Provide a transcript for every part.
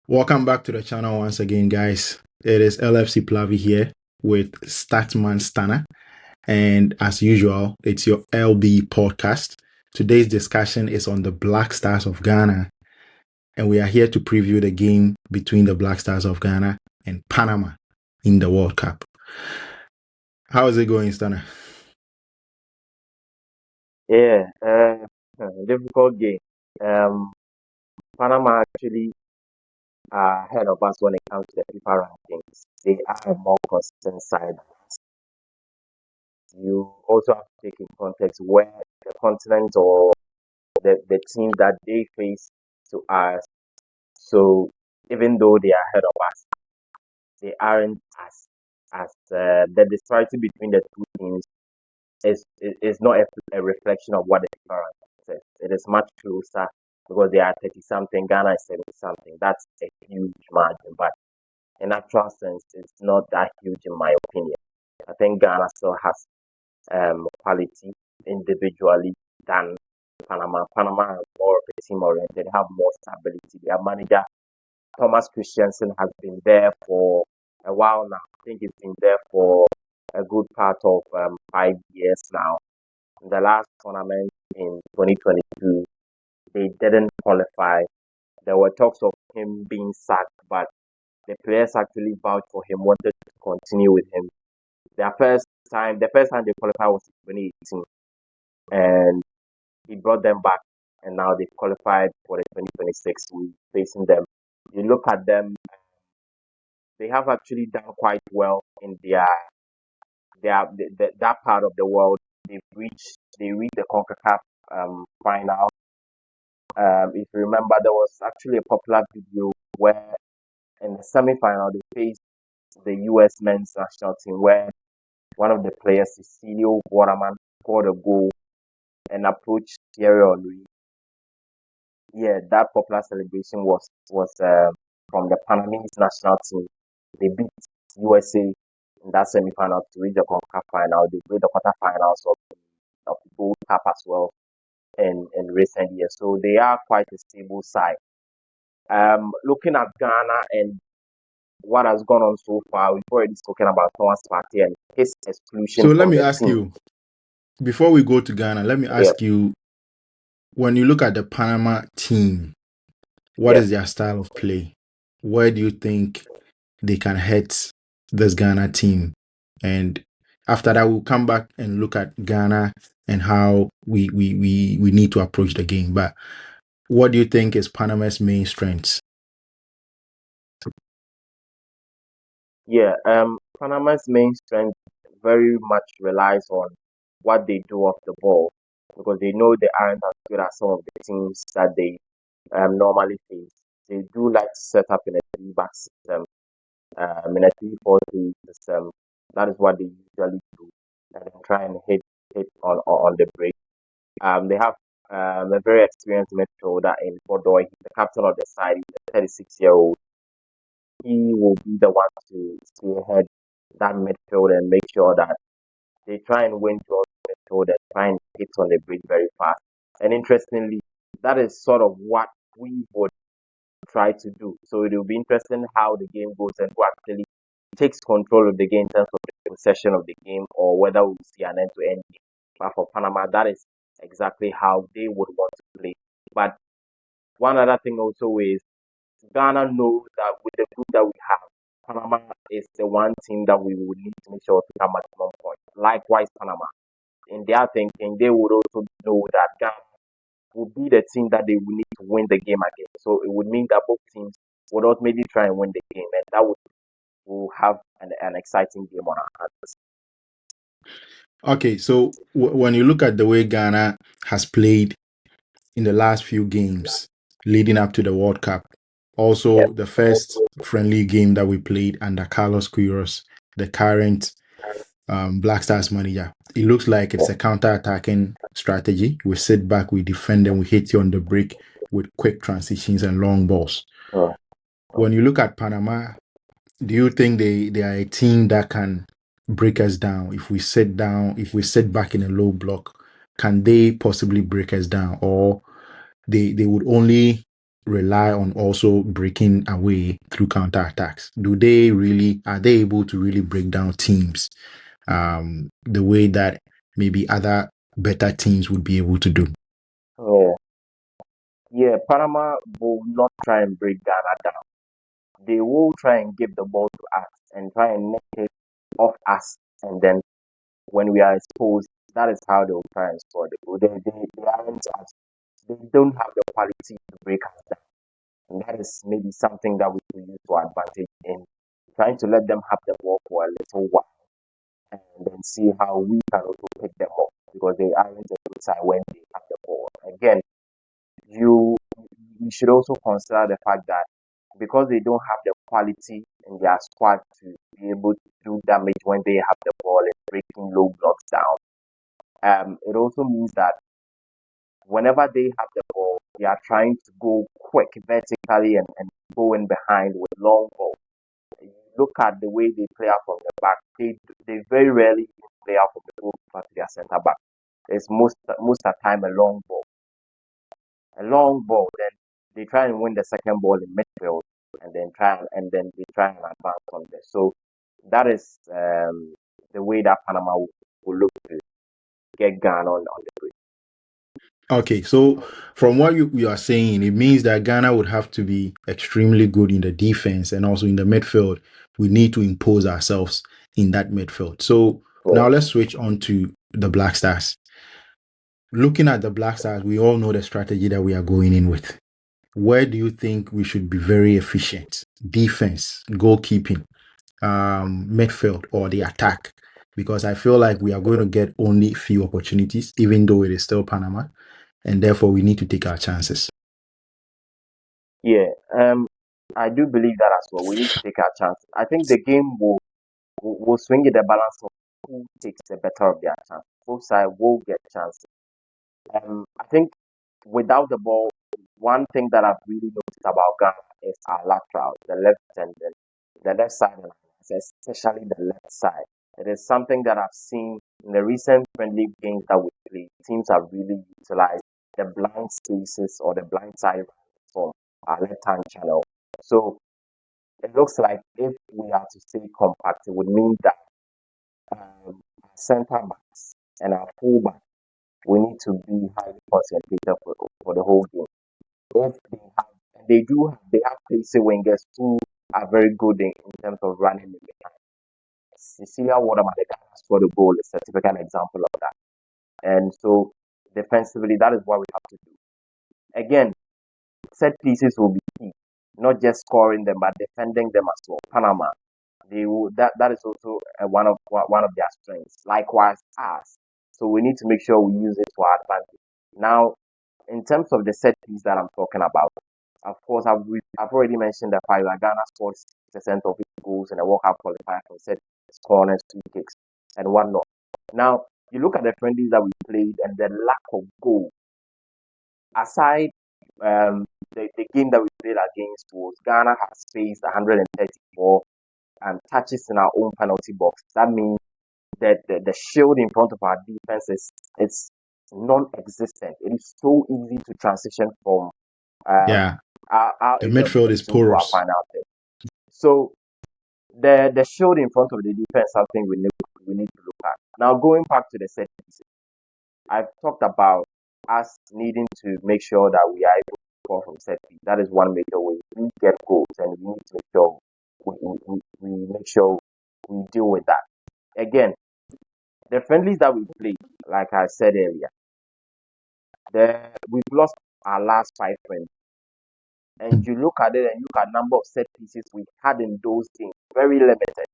Welcome back to the channel once again, guys. It is LFC Plavi here with Statsman Stana. And as usual, it's your LB podcast. Today's discussion is on the Black Stars of Ghana. And we are here to preview the game between the Black Stars of Ghana and Panama in the World Cup. How is it going, Stana? Yeah, difficult game. Panama actually are ahead of us when it comes to the FIFA rankings. They are a more consistent side. You also have to take in context where the continent or the team that they face to us. So even though they are ahead of us, they aren't as the disparity between the two teams is not a reflection of what the FIFA rankings says. It is much closer because they are 30 something, Ghana is 70 something. That's a huge margin, but in actual sense, it's not that huge in my opinion. I think Ghana still has quality individually than Panama. Panama is more of a team oriented, they have more stability. Their manager, Thomas Christiansen, has been there for a while now. I think he's been there for a good part of 5 years now. In the last tournament in 2022, they didn't qualify. There were talks of him being sacked, but the players actually vouched for him, wanted to continue with him. The first time they qualified was in 2018, and he brought them back, and now they've qualified for the 2026. We're facing them. You look at them, they have actually done quite well in that part of the world. They reached the CONCACAF final. If you remember, there was actually a popular video where in the semi-final they faced the U.S. men's national team, where one of the players, Cecilio Waterman, scored a goal and approached Thierry Henry. Yeah, that popular celebration was from the Panamese national team. They beat USA in that semi-final to reach the CONCACAF final. They played the quarterfinals of the Gold Cup as well in recent years. So they are quite a stable side. Looking at Ghana and what has gone on so far, we've already spoken about Thomas Partey and his exclusion So let from me the ask team. you, before we go to Ghana, let me ask you, when you look at the Panama team, what is their style of play? Where do you think they can hit this Ghana team? And after that, we'll come back and look at Ghana and how we need to approach the game. But what do you think is Panama's main strengths? Yeah, Panama's main strength very much relies on what they do off the ball because they know they aren't as good as some of the teams that they normally face. They do like to set up in a three-back system, in a 3-4-3 system. That is what they usually do, and then try and hit on the break. They have a very experienced midfielder in Bordeaux. He's the captain of the side. He's a 36-year-old. He will be the one to spearhead that midfield and make sure that they try and win towards the midfield and try and hit on the break very fast. And interestingly, that is sort of what we would try to do. So it will be interesting how the game goes and who actually takes control of the game in terms of the possession of the game, or whether we see an end-to-end game. But for Panama, that is exactly how they would want to play. But one other thing also is Ghana knows that with the group that we have, Panama is the one team that we would need to make sure to have maximum points. Likewise, Panama, in their thinking, they would also know that Ghana will be the team that they will need to win the game against. So it would mean that both teams would ultimately try and win the game, and that will have an exciting game on our hands. Okay, so when you look at the way Ghana has played in the last few games leading up to the World Cup, also the first friendly game that we played under Carlos Queiroz, the current Black Stars manager, it looks like it's a counter-attacking strategy. We sit back, we defend, and we hit you on the break with quick transitions and long balls. When you look at Panama, do you think they are a team that can break us down? If we sit back in a low block, can they possibly break us down? Or they would only rely on also breaking away through counterattacks? Are they able to really break down teams the way that maybe other better teams would be able to do? Yeah, yeah. Panama will not try and break Ghana down. They will try and give the ball to us and try and knock it off us, and then when we are exposed, that is how they will try and score the goal. They aren't as they don't have the quality to break us down. And that is maybe something that we could use to our advantage in trying to let them have the ball for a little while and then see how we can also pick them up because they aren't a good side when they have the ball. Again, you we should also consider the fact that because they don't have the quality in their squad to be able to do damage when they have the ball and breaking low blocks down. It also means that whenever they have the ball, they are trying to go quick vertically and go in behind with long balls. You look at the way they play out from the back, they very rarely play out from the goalkeeper to their centre back. It's most of the time a long ball. A long ball, then they try and win the second ball in midfield and then they try and advance from there. So that is the way that Panama will look to get Ghana on the break. Okay, so from what you are saying, it means that Ghana would have to be extremely good in the defense and also in the midfield. We need to impose ourselves in that midfield. So now let's switch on to the Black Stars. Looking at the Black Stars, we all know the strategy that we are going in with. Where do you think we should be very efficient? Defense, goalkeeping, midfield, or the attack? Because I feel like we are going to get only few opportunities, even though it is still Panama, and therefore we need to take our chances. Yeah, I do believe that as well. We need to take our chances. I think the game will swing in the balance of who takes the better of their chance. Both sides will get chances. I think without the ball, one thing that I've really noticed about Ghana is our lateral, the left and the left side, especially the left side. It is something that I've seen in the recent friendly games that we play. Teams have really utilized the blind spaces or the blind side from our left-hand channel. So it looks like if we are to stay compact, it would mean that our center backs and our full backs we need to be highly concentrated for the whole game. If they have pacey wingers who are very good in terms of running in behind. Cecilia Waterman, the guy who scored the goal, is a typical example of that. And so defensively, that is what we have to do. Again, set pieces will be key, not just scoring them, but defending them as well. Panama, that is also one of their strengths. Likewise, us. So we need to make sure we use it to our advantage. Now, in terms of the set piece that I'm talking about, of course, I've already mentioned the fact that Ghana scored 6% of its goals in the World Cup qualifier from set corners, free kicks, and whatnot. Now, you look at the friendlies that we played and the lack of goal. Aside the game that we played against was Ghana has faced 134 touches in our own penalty box. That means that the shield in front of our defense is non-existent. It is so easy to transition from Yeah, our the area of midfield is defense into our porous. final third. So the shield in front of the defense is something we need to look at. Now going back to the set pieces, I've talked about us needing to make sure that we are able to score from set piece. That is one major way we get goals, and we need to make sure we make sure we deal with that. Again, the friendlies that we played, like I said earlier, we've lost our last 5 friends. And you look at it and look at number of set pieces we had in those games, very limited.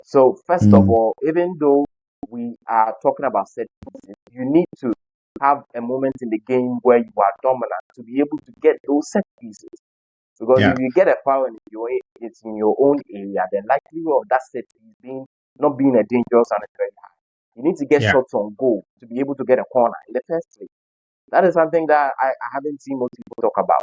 So first of all, even though we are talking about set pieces, you need to have a moment in the game where you are dominant to be able to get those set pieces. Because Yeah, if you get a foul and it's in your own area, the likelihood of that set piece not being a dangerous and very high. You need to get yeah. shots on goal to be able to get a corner in the first place. That is something that I haven't seen most people talk about.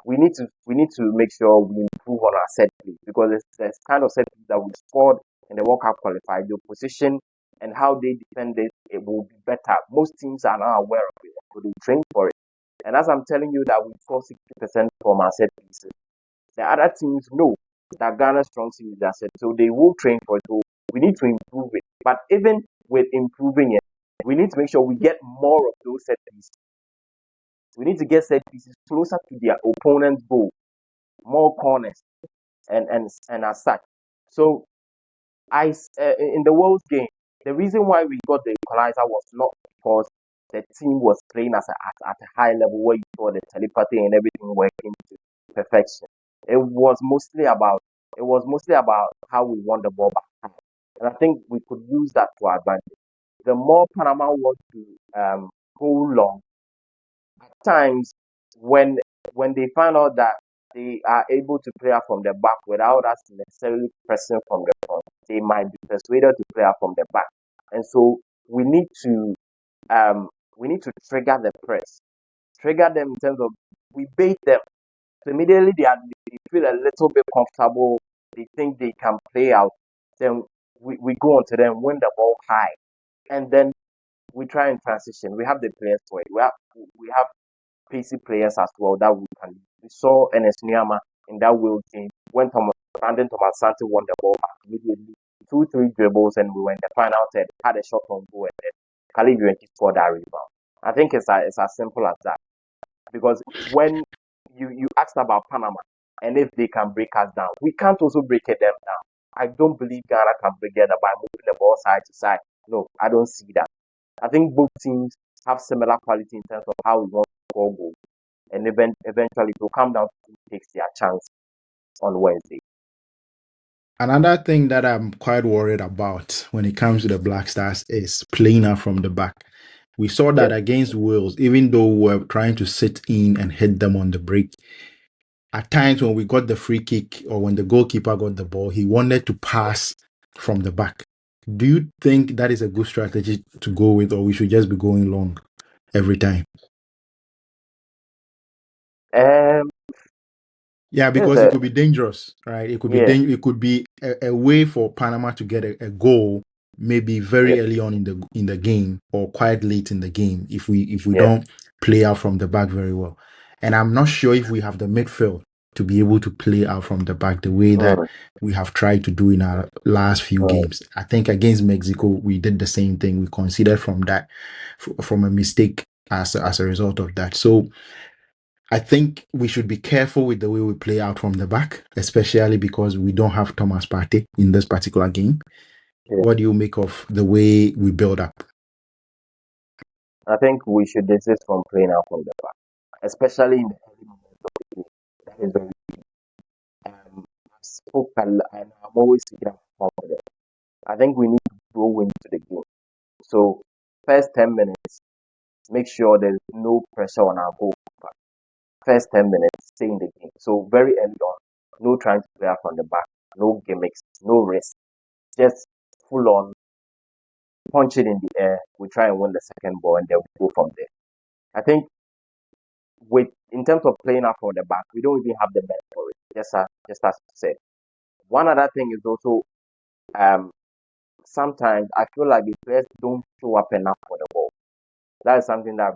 We need to make sure we improve on our set play because it's kind of set play that we scored in the World Cup qualified. Your position and how they defend it will be better. Most teams are not aware of it, so they train for it. And as I'm telling you that we score 60% from our set pieces, the other teams know that Ghana's strong suit is that set, so they will train for it. So we need to improve it. But even with improving it, we need to make sure we get more of those set pieces. We need to get set pieces closer to their opponent's goal, more corners, and as such. So in the World game, the reason why we got the equalizer was not because the team was playing at a high level where you saw the telepathy and everything working to perfection. It was mostly about how we won the ball back, and I think we could use that to our advantage. The more Panama want to go long, at times when they find out that they are able to play out from the back without us necessarily pressing from the front, they might be persuaded to play out from the back. And so we need to trigger the press, trigger them in terms of we bait them. So immediately they feel a little bit comfortable, they think they can play out, then we go on to them, win the ball high, and then we try and transition. We have the players for it. We have pacey players as well that we can. We saw Enes Niama in that World game when Brandon Thomas Sante won the ball back immediately, 2-3 dribbles, and we went the final third, had a shot on goal, and then Khalid Yuenki scored that rebound. I think it's as simple as that. Because when you asked about Panama and if they can break us down, we can't also break them down. I don't believe Ghana can break it down by moving the ball side to side. No, I don't see that. I think both teams have similar quality in terms of how we want to score goals. And eventually it will come down to who takes their chance on Wednesday. Another thing that I'm quite worried about when it comes to the Black Stars is playing out from the back. We saw that against Wales, even though we were trying to sit in and hit them on the break. At times when we got the free kick or when the goalkeeper got the ball, he wanted to pass from the back. Do you think that is a good strategy to go with, or we should just be going long every time? Yeah, because it could be dangerous, right? It could be it could be a way for Panama to get a goal, maybe very early on in the game or quite late in the game if we don't play out from the back very well. And I'm not sure if we have the midfield to be able to play out from the back the way that we have tried to do in our last few games. I think against Mexico we did the same thing. We conceded from a mistake as a result of that. So I think we should be careful with the way we play out from the back, especially because we don't have Thomas Partey in this particular game. What do you make of the way we build up? I think we should desist from playing out from the back, especially in the early moments of the game. That is very key. And I'm always speaking about confidence. I think we need to grow into the game. So, first 10 minutes, make sure there's no pressure on our goalkeeper. First 10 minutes, stay in the game. So, very early on, no trying to play out from the back, no gimmicks, no risk. Just full on, punch it in the air. We try and win the second ball, and then we go from there. I think in terms of playing out from the back, we don't even have the men for it. Just as you said. One other thing is also sometimes I feel like the players don't show up enough for the ball. That is something that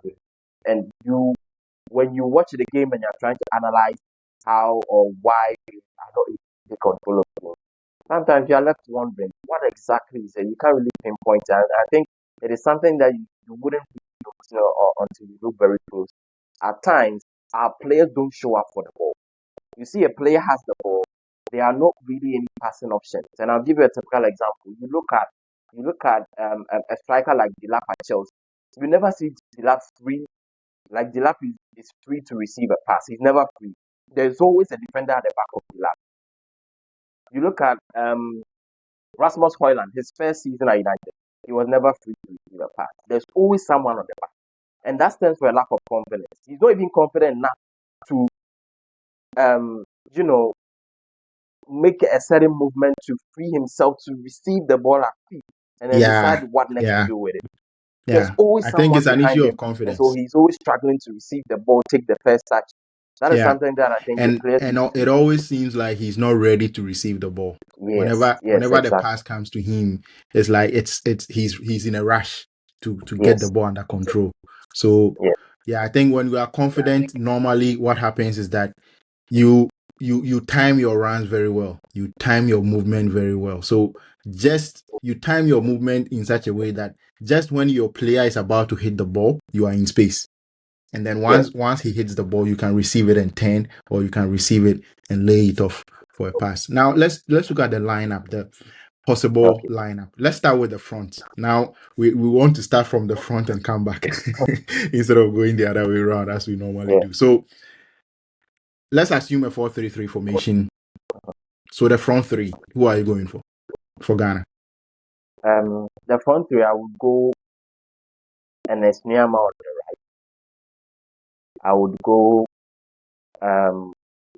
when you watch the game and you're trying to analyze how or why they are not able to take control of the game, sometimes you are left wondering what exactly is it. You can't really pinpoint it. And I think it is something that you wouldn't really know until you look very close. At times, our players don't show up for the ball. You see a player has the ball, there are not really any passing options. And I'll give you a typical example. You look at a striker like Buildup at Chelsea. You never see Buildup free. Like Buildup is free to receive a pass. He's never free. There's always a defender at the back of Buildup. You look at Rasmus Højlund, his first season at United, he was never free to receive a pass. There's always someone on the back. And that stands for a lack of confidence. He's not even confident enough to make a certain movement to free himself to receive the ball at feet and then decide what next to do with it. There's always someone behind him, and so he's always struggling to receive the ball, take the first touch. That is something that I think the players it always seems like he's not ready to receive the ball. Whenever the pass comes to him, it's like he's in a rush to get the ball under control. So Yeah, I think when you are confident, normally what happens is that you you time your runs very well. You time your movement very well. So just you time your movement in such a way that just when your player is about to hit the ball, you are in space. And then Yeah. once he hits the ball, you can receive it and turn, or you can receive it and lay it off for a pass. Now let's look at the lineup, the possible Okay. lineup. Let's start with the front. Now we want to start from the front and come back instead of going the other way around as we normally Yeah. do. So let's assume a 4-3-3 formation. So the front three, who are you going for Ghana? The front three, I would go Enes Nyama on the right. I would go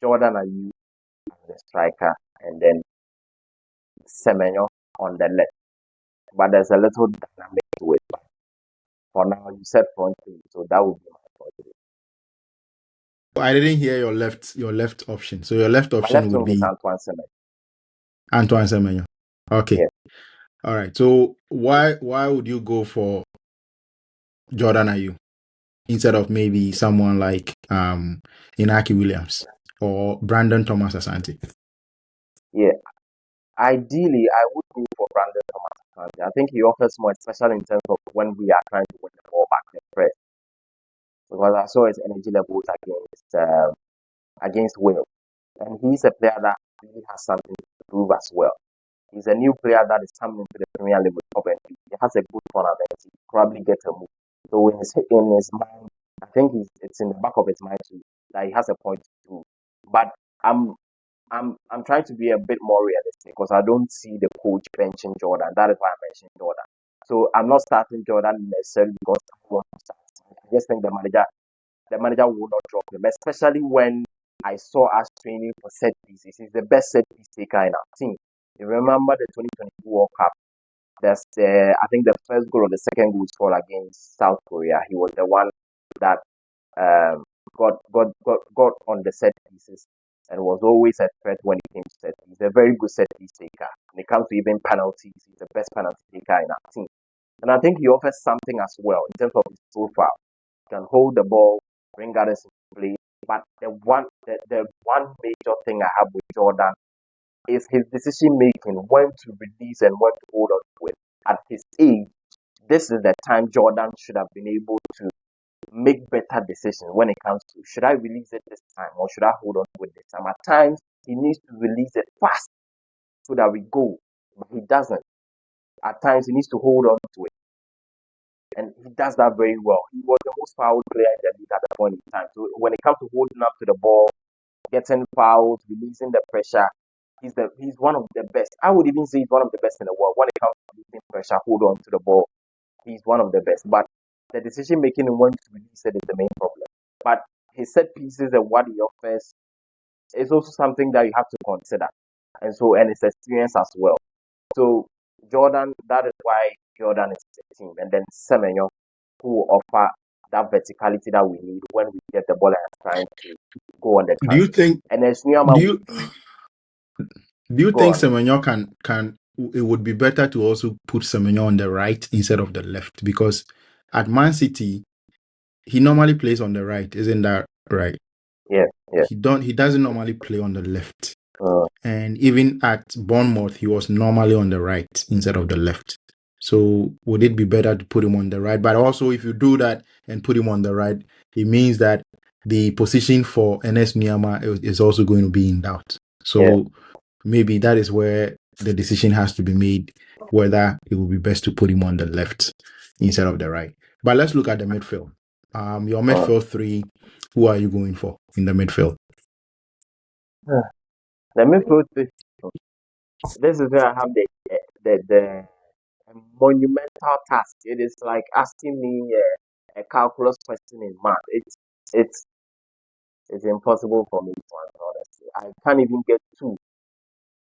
Jordan Ayew as the striker, and then Semenyo on the left. But there's a little dynamic to it. But for now, you said front three, so that would be my front three. I didn't hear your left option. So your left My option left would wing is be Antoine Semenyo. Antoine Semenyo. Okay. Yeah. All right. So why would you go for Jordan Ayew instead of maybe someone like Inaki Williams or Brandon Thomas Asante? Yeah. Ideally, I would go for Brandon Thomas. I think he offers more, especially in terms of when we are trying to win the ball back and press. Because I saw his energy levels against Wales, and he's a player that really has something to prove as well. He's a new player that is coming into the Premier League with Coventry. He has a good tournament. He probably get a move. So in his mind, I think it's in the back of his mind too that he has a point to prove. But I'm I'm trying to be a bit more realistic because I don't see the coach benching Jordan. That is why I mentioned Jordan. So I'm not starting Jordan necessarily because I want to start. I just think the manager will not drop him, especially when I saw us training for set pieces. He's the best set piece taker in our team. You remember the 2022 World Cup? That's I think the first goal or the second goal scored against South Korea. He was the one that um, got on the set pieces and was always a threat when it came to set piece. He's a very good set piece taker. When it comes to even penalties, he's the best penalty taker in our team. And I think he offers something as well in terms of his profile. He can hold the ball, bring others into play. But the one major thing I have with Jordan is his decision making, when to release and when to hold on to it. At his age, this is the time Jordan should have been able to make better decisions when it comes to, should I release it this time or should I hold on to it this time? At times, he needs to release it fast so that we go, but he doesn't. At times, he needs to hold on to it, and he does that very well. He was the most fouled player in the league at the point in time. So when it comes to holding up to the ball, getting fouls, releasing the pressure, he's one of the best. I would even say he's one of the best in the world when it comes to releasing pressure, hold on to the ball. He's one of the best. But the decision making and when to release it is the main problem. But his set pieces and what he offers is also something that you have to consider. And his experience as well. So Jordan, that is why Jordan is the team. And then Semenyo, who offer that verticality that we need when we get the ball and trying to go on the Do you transition. think And as Niyama do would you be, do you go think on. Semenyo can it would be better to also put Semenyo on the right instead of the left? Because at Man City, he normally plays on the right, isn't that right? Yeah, yeah. He doesn't normally play on the left. Uh, And even at Bournemouth, he was normally on the right instead of the left. So would it be better to put him on the right? But also, if you do that and put him on the right, it means that the position for Enes Miyama is also going to be in doubt. yeah. So maybe that is where the decision has to be made, whether it would be best to put him on the left instead of the right. But let's look at the midfield. Your midfield three, who are you going for in the midfield? The midfield, this is where I have the monumental task. It is like asking me a calculus question in math. It's it's impossible for me to answer, honestly. I can't even get two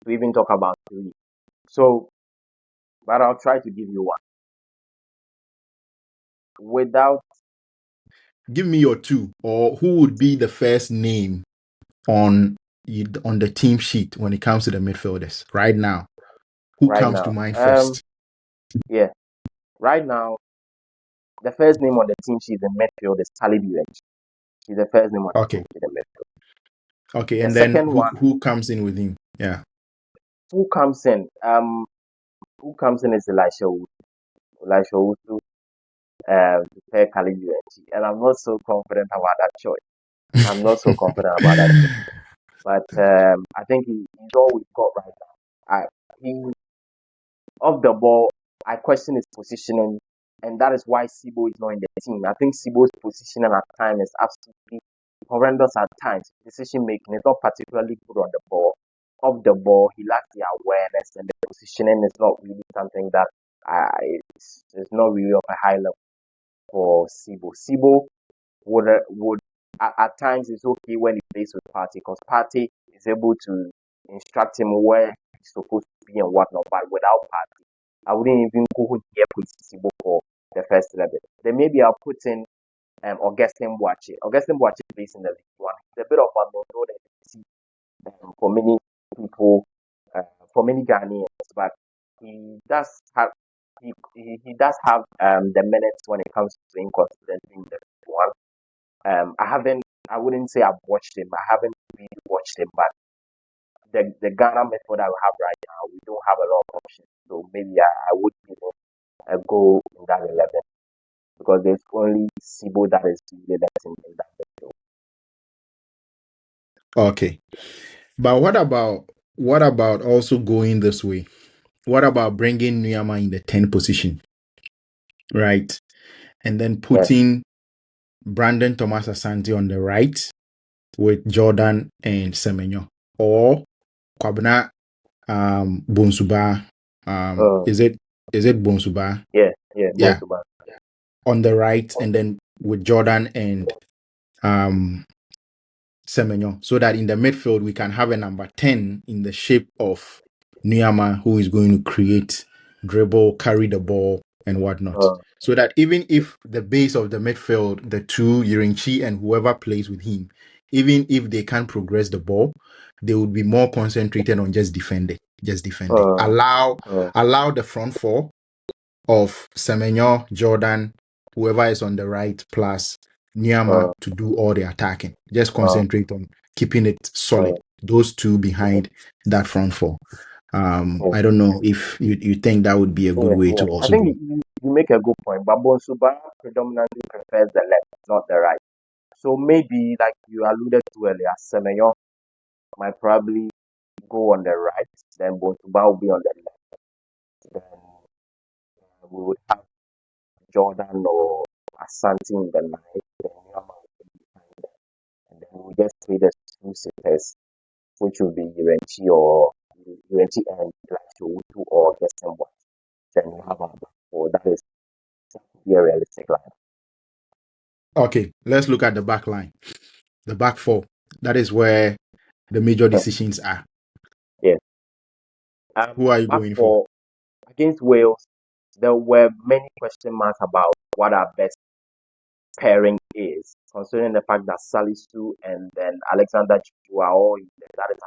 to even talk about three. So, but I'll try to give you one. Without Give me your two, or who would be the first name on the team sheet when it comes to the midfielders right now? Who right comes to now, mind first? yeah, right now, the first name on the team she's in midfield is Talib UNG. She's the first name on the Okay. team she's in midfield. Okay. The And then second one, who comes in with him? Yeah. who comes in? Is Elisha Wu. Elisha Wu to pair Talib UNG. And I'm not so confident about that choice. I'm not so confident about that choice. But I think he's all we've got right now. He off the ball, I question his positioning, and that is why Sibo is not in the team. I think Sibo's positioning at times is absolutely horrendous at times. Decision making is not particularly good on the ball. Off the ball, he lacks the awareness, and the positioning is not really something that it's not really of a high level for Sibo. Sibo would at times it's okay when he plays with Partey because Partey is able to instruct him where he's supposed to be and whatnot. But without Partey, I wouldn't even go here put Sibo for the first 11. Then maybe I'll put in Augustine Boache. Augustine Boache plays in the League One. He's a bit of a no-known for many people, for many Ghanaians, but he does have he does have the minutes when it comes to playing consistently in the League One. I wouldn't say I've watched him. I haven't really watched him, but the Ghana method that we have right now, we don't have a lot of options. So maybe I would give him a go in that 11 because there's only Sibo that is really left in that midfield. Okay. But what about also going this way? What about bringing Nuyama in the 10 position, right? And then putting Brandon Thomas Asante on the right with Jordan and Semenyo, or Kwabena Bonsuba. Is it Bonsuba? Yeah, Yeah, Bonsuba. on the right, and then with Jordan and Semenyo, so that in the midfield we can have a number 10 in the shape of Nuyama, who is going to create, dribble, carry the ball, and whatnot. So that even if the base of the midfield, the two, Yirinchi and whoever plays with him, even if they can't progress the ball, they would be more concentrated on just defending. Allow the front four of Semenyo, Jordan, whoever is on the right, plus Nuyama to do all the attacking. Just concentrate on keeping it solid. Those two behind that front four. I don't know if you think that would be a good way to also I think you make a good point, but Bonsuba predominantly prefers the left, not the right. So maybe, like you alluded to earlier, Semenyo might probably go on the right, then Bonsuba will be on the left. Then we would have Jordan or Asante in the night, then Nyama will be behind them. And then we just play the two sitters, which will be Urenchi and Lasho or Justin White. Then we have our back four. That is a realistic line. Okay, let's look at the back line. The back four. That is where the major decisions are. Yes. Who are you going for? Against Wales, there were many question marks about what our best pairing is, considering the fact that Salisu and then Alexander Chichu are all in there. That is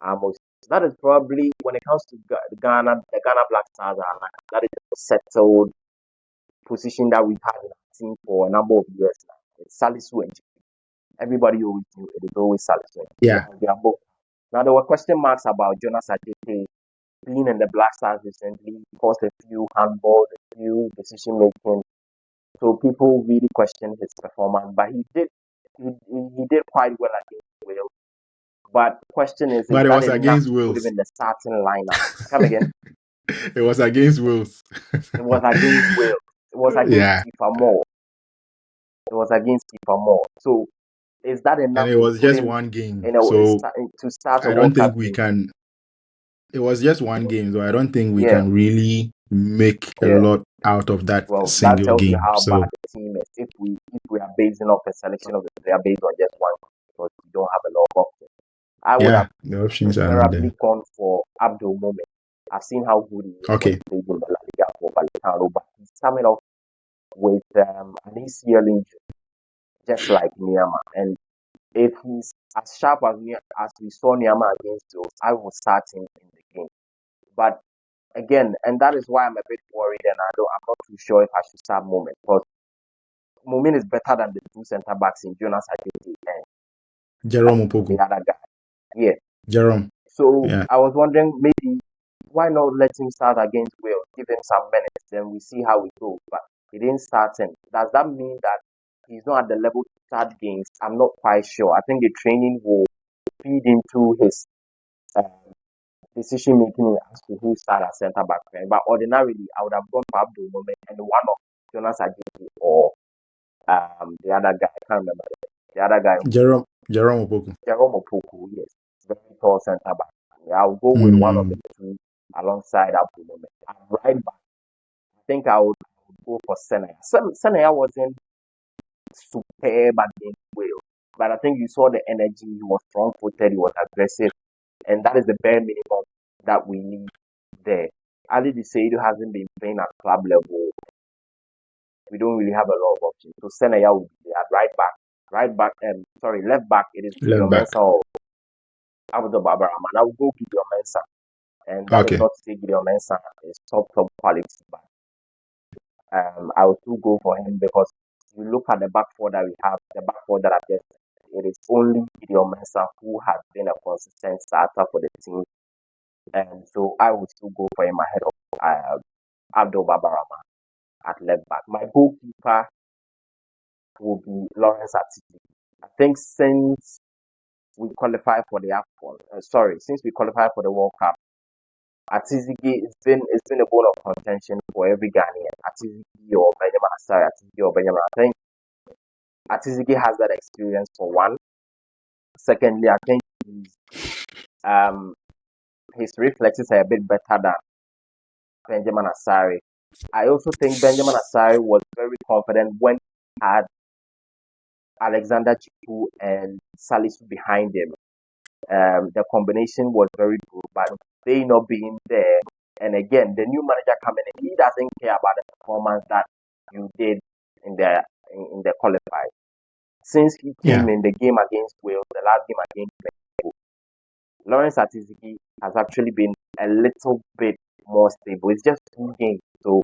our most. That is probably when it comes to Ghana, the Ghana Black Stars are like that is a settled position that we've had in our team for a number of years now. It's Salisu and Chichu. Everybody always knew it is always Salisu. Yeah. They are both. Now there were question marks about Jonas Ajete being in the Black Stars recently, caused a few handballs, a few decision making. So people really questioned his performance, but he did quite well against Wales. But the question is But it that was enough against to put him Wales. in the starting lineup? Come again? It was against Wales. It was against Wales. It was against Kiefer Moore. It was against Kiefer Moore. So is that enough And it to was put just him, one game. to start a I don't World Cup think we game? can. It was just one game, so I don't think we Yeah. can really make a lot out of that Well, that single tells you game. how So bad the team is. If we are basing off a selection of the player based on just one, because we don't have a lot of options. I would have the options are not there. preferably gone for Abdul Moment. I've seen how good he is when he plays in the La Liga for Vallecano, but he's coming off with an ACL injury, just like Niyama. And if he's as sharp as we saw Niyama against those, I will start him in the game. But again, and that is why I'm a bit worried, and I'm not too sure if I should start Moment, because Mumin is better than the two center backs in Jonas Ajeti and Jerome the Opoku. other guy. Yeah. Jerome. So Yeah. I was wondering maybe why not let him start against Wales, give him some minutes, then we see how it goes. But he didn't start him. Does that mean that he's not at the level to start games? I'm not quite sure. I think the training will feed into his decision making as to who start at centre back. But ordinarily, I would have gone for Abdul Moment and one of Jonas Ajiti or the other guy. I can't remember the other guy. Jerome Opoku. Jerome Opoku, yes, very tall centre back. I'll go with one of the two alongside Abdul Moment. And right back, I think I would go for Senaya. Senaya wasn't superb against Wales, but I think you saw the energy. He was strong-footed. He was aggressive, and that is the bare minimum that we need there. Ali Diseidu hasn't been playing at club level. We don't really have a lot of options. So Senaya will be at left back. It is Left Gideon back. Mensah or Abdul Babarama. I will go Gideon Mensah, and that is Okay. not to say Gideon Mensah is top quality, but I will still go for him because you look at the back four that we have, the back four that I've just said, it is only Gideon Mensah who has been a consistent starter for the team. And so I would still go for him ahead of Abdul Babarama at left back. My goalkeeper will be Lawrence Atiti. I think since we qualify for the since we qualify for the World Cup, Atizigi it's been a bone of contention for every Ghanaian. Atizigi or Benjamin Asare, Atizigi or Benjamin. I think Atizigi has that experience for one. Secondly, I think his reflexes are a bit better than Benjamin Asare. I also think Benjamin Asare was very confident when he had Alexander Chiku and Salisu behind him. The combination was very good, but they not being there, and again, the new manager coming in, he doesn't care about the performance that you did in the qualifiers. Since he came in the game against Wales, the last game against Mexico, Lawrence Atizigi has actually been a little bit more stable. It's just 2 games, so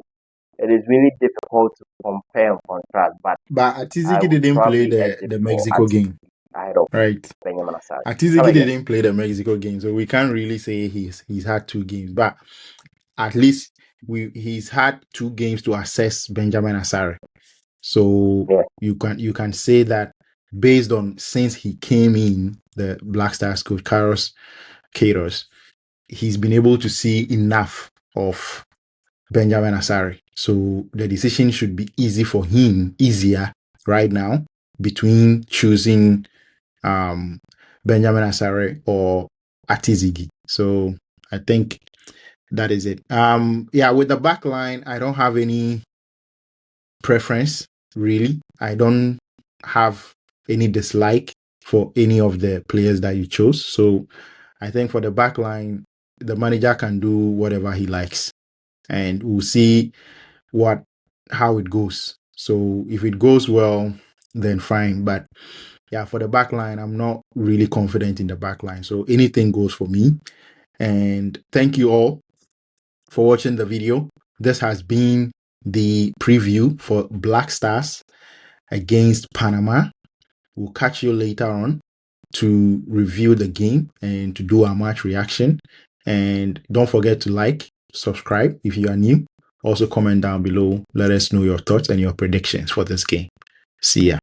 it is really difficult to compare and contrast. But Atizigi didn't play the Mexico game. Ahead of right. Benjamin Asare. Atizigi didn't play the Mexico game, so we can't really say he's had 2 games. But at least he's had 2 games to assess Benjamin Asare. So you can say that based on since he came in, the Black Stars coach Carlos Queiroz, he's been able to see enough of Benjamin Asare. So the decision should be easier right now between choosing Benjamin Asare or Atizigi. So I think that is it. With the back line, I don't have any preference really. I don't have any dislike for any of the players that you chose. So I think for the back line, the manager can do whatever he likes, and we'll see how it goes. So if it goes well, then fine. But for the back line, I'm not really confident in the back line. So anything goes for me. And thank you all for watching the video. This has been the preview for Black Stars against Panama. We'll catch you later on to review the game and to do our match reaction. And don't forget to like, subscribe if you are new. Also comment down below. Let us know your thoughts and your predictions for this game. See ya.